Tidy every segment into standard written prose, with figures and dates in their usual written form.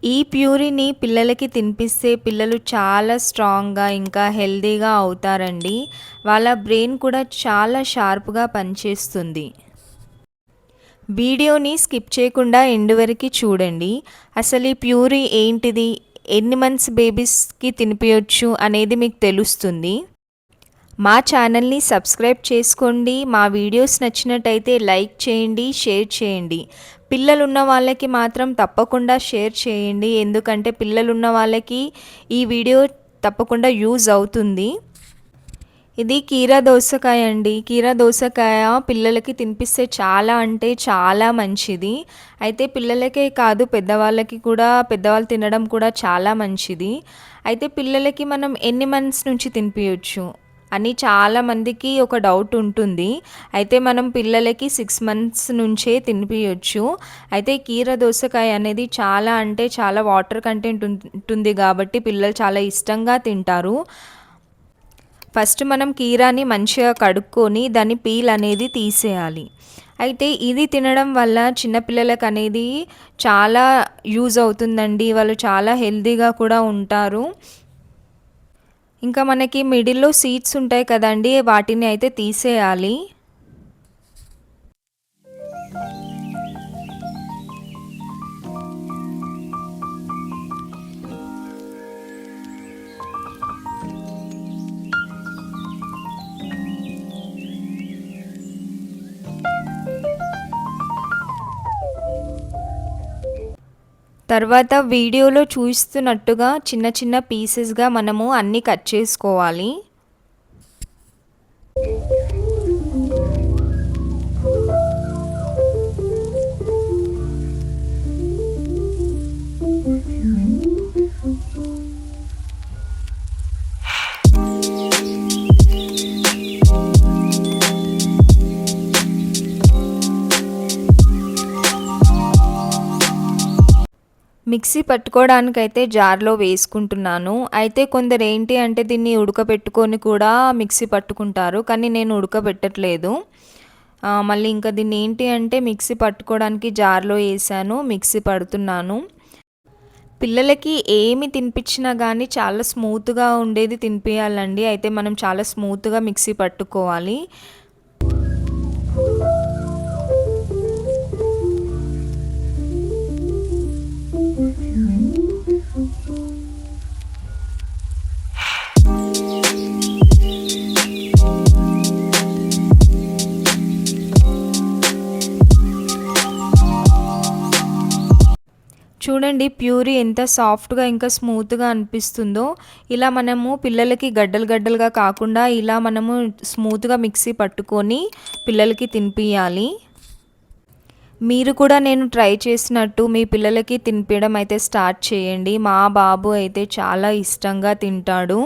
ఈ ప్యూరీని పిల్లలకి తినిపిస్తే పిల్లలు చాలా స్ట్రాంగ్‌గా ఇంకా హెల్తీగా అవుతారండి. వాళ్ళ బ్రెయిన్ కూడా చాలా షార్ప్‌గా పనిచేస్తుంది. వీడియోని స్కిప్ చేయకుండా ఎండ్ వరకి చూడండి. అసలు ఈ ప్యూరీ ఏంటిది? ఎన్ని మంత్స్ బేబీస్‌కి తినిపియొచ్చు అనేది మీకు తెలుస్తుంది. మా ఛానల్‌ని సబ్స్క్రైబ్ చేసుకోండి. మా వీడియోస్ నచ్చినట్టయితే లైక్ చేయండి, షేర్ చేయండి. పిల్లలున్న వాళ్ళకి మాత్రం తప్పకుండా షేర్ చేయండి. ఎందుకంటే పిల్లలున్న వాళ్ళకి ఈ వీడియో తప్పకుండా యూజ్ అవుతుంది. ఇది కీరా దోసకాయ అండి. కీరా దోసకాయ పిల్లలకి తినిపిస్తే చాలా అంటే చాలా మంచిది. అయితే పిల్లలకే కాదు పెద్దవాళ్ళకి కూడా పెద్దవాళ్ళు తినడం కూడా చాలా మంచిది. అయితే పిల్లలకి మనం ఎన్ని మంత్స్ నుంచి తినిపియొచ్చు అని చాలామందికి ఒక డౌట్ ఉంటుంది. అయితే మనం పిల్లలకి 6 మంత్స్ నుంచే తినిపియొచ్చు. అయితే కీర దోసకాయ అనేది చాలా అంటే చాలా వాటర్ కంటెంట్ ఉంటుంది కాబట్టి పిల్లలు చాలా ఇష్టంగా తింటారు. ఫస్ట్ మనం కీరాని మంచిగా కడుక్కొని దాని పీల్ అనేది తీసేయాలి. అయితే ఇది తినడం వల్ల చిన్నపిల్లలకు అనేది చాలా యూజ్ అవుతుందండి. వాళ్ళు చాలా హెల్తీగా కూడా ఉంటారు. ఇంకా మనకి మిడిల్‌లో సీడ్స్ ఉంటాయి కదండీ! వాటిని అయితే తీసేయాలి. తర్వాత వీడియోలో చూస్తున్నట్టుగా చిన్న చిన్న పీసెస్‌గా మనము అన్నీ కట్ చేసుకోవాలి. మిక్సీ పట్టుకోవడానికైతే జార్‌లో వేసుకుంటున్నాను. అయితే కొందరు ఏంటి అంటే దీన్ని ఉడకబెట్టుకొని కూడా మిక్సీ పట్టుకుంటారు. కానీ నేను ఉడకబెట్టట్లేదు. మళ్ళీ ఇంకా దీన్ని ఏంటి అంటే మిక్సీ పట్టుకోవడానికి జార్‌లో ఏసాను. మిక్సీ పడుతున్నాను. పిల్లలకి ఏమి తినిపించినా గానీ చాలా స్మూత్‌గా ఉండేది తినిపియాలండి. అయితే మనం చాలా స్మూత్‌గా మిక్సీ పట్టుకోవాలి. చూడండి ప్యూరీ ఎంత సాఫ్ట్‌గా ఇంకా స్మూత్‌గా అనిపిస్తుందో. ఇలా మనము పిల్లలకి గడ్డలు గడ్డలుగా కాకుండా ఇలా మనము స్మూత్‌గా మిక్సీ పట్టుకొని పిల్లలకి తినిపియాలి. మీరు కూడా నేను ట్రై చేసినట్టు మీ పిల్లలకి తినిపియడం అయితే స్టార్ట్ చేయండి. మా బాబు అయితే చాలా ఇష్టంగా తింటాడు.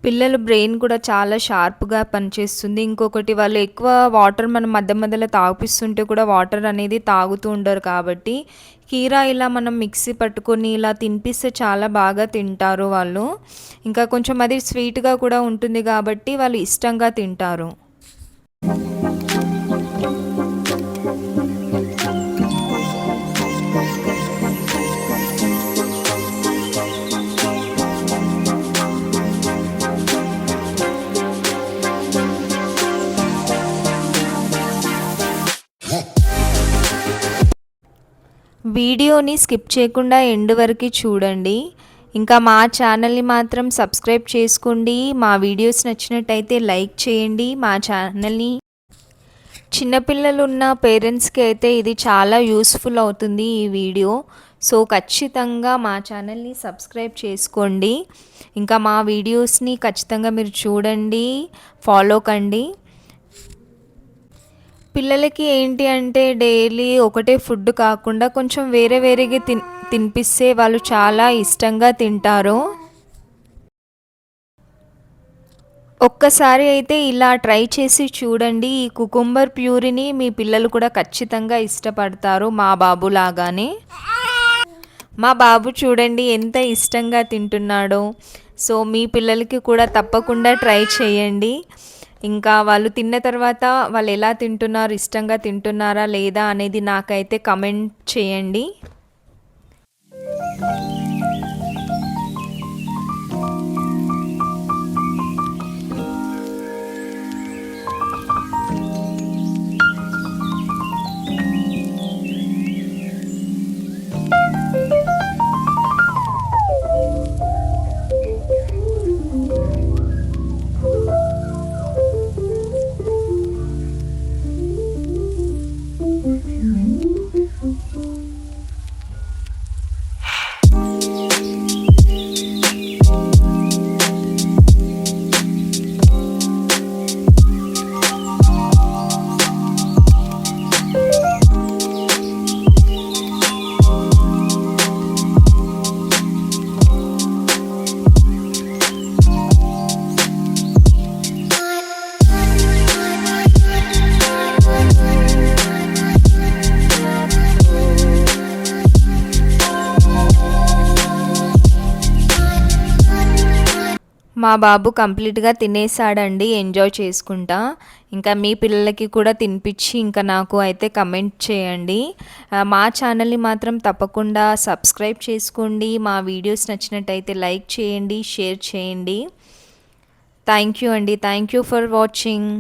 పిల్లల బ్రెయిన్ కూడా చాలా షార్ప్‌గా పనిచేస్తుంది. ఇంకొకటి వాళ్ళు ఎక్కువ వాటర్ మనం మధ్య మధ్యలో తాగిపిస్తుంటే కూడా వాటర్ అనేది తాగుతూ ఉండరు కాబట్టి, కీరా ఇలా మనం మిక్సీ పట్టుకొని ఇలా తినిపిస్తే చాలా బాగా తింటారు వాళ్ళు. ఇంకా కొంచెం అది స్వీట్‌గా కూడా ఉంటుంది కాబట్టి వాళ్ళు ఇష్టంగా తింటారు. వీడియోని స్కిప్ చేయకుండా ఎండ్ వరకు చూడండి. ఇంకా మా ఛానల్ని మాత్రం సబ్స్క్రైబ్ చేసుకోండి. మా వీడియోస్ నచ్చినట్టయితే లైక్ చేయండి. మా ఛానల్ని చిన్నపిల్లలు ఉన్న పేరెంట్స్కి అయితే ఇది చాలా యూస్ఫుల్ అవుతుంది ఈ వీడియో. సో ఖచ్చితంగా మా ఛానల్ని సబ్స్క్రైబ్ చేసుకోండి. ఇంకా మా వీడియోస్ని ఖచ్చితంగా మీరు చూడండి, ఫాలో కండి. పిల్లలకి ఏంటి అంటే డైలీ ఒకటే ఫుడ్ కాకుండా కొంచెం వేరే వేరేగా తినిపిస్తే వాళ్ళు చాలా ఇష్టంగా తింటారు. ఒక్కసారి అయితే ఇలా ట్రై చేసి చూడండి. ఈ కుకుంబర్ ప్యూరీని మీ పిల్లలు కూడా ఖచ్చితంగా ఇష్టపడతారు మా బాబు లాగానే. మా బాబు చూడండి ఎంత ఇష్టంగా తింటున్నాడో. సో మీ పిల్లలకి కూడా తప్పకుండా ట్రై చేయండి. ఇంకా వాళ్ళు తిన్న తర్వాత వాళ్ళు ఎలా తింటున్నారు, ఇష్టంగా తింటున్నారా లేదా అనేది నాకైతే కమెంట్ చేయండి. మా బాబు కంప్లీట్గా తినేసాడండి ఎంజాయ్ చేసుకుంటా. ఇంకా మీ పిల్లలకి కూడా తినిపించి ఇంకా నాకు అయితే కమెంట్ చేయండి. మా ఛానల్ని మాత్రం తప్పకుండా సబ్స్క్రైబ్ చేసుకోండి. మా వీడియోస్ నచ్చినట్టయితే లైక్ చేయండి, షేర్ చేయండి. థ్యాంక్ యూ అండి. Thank you for watching.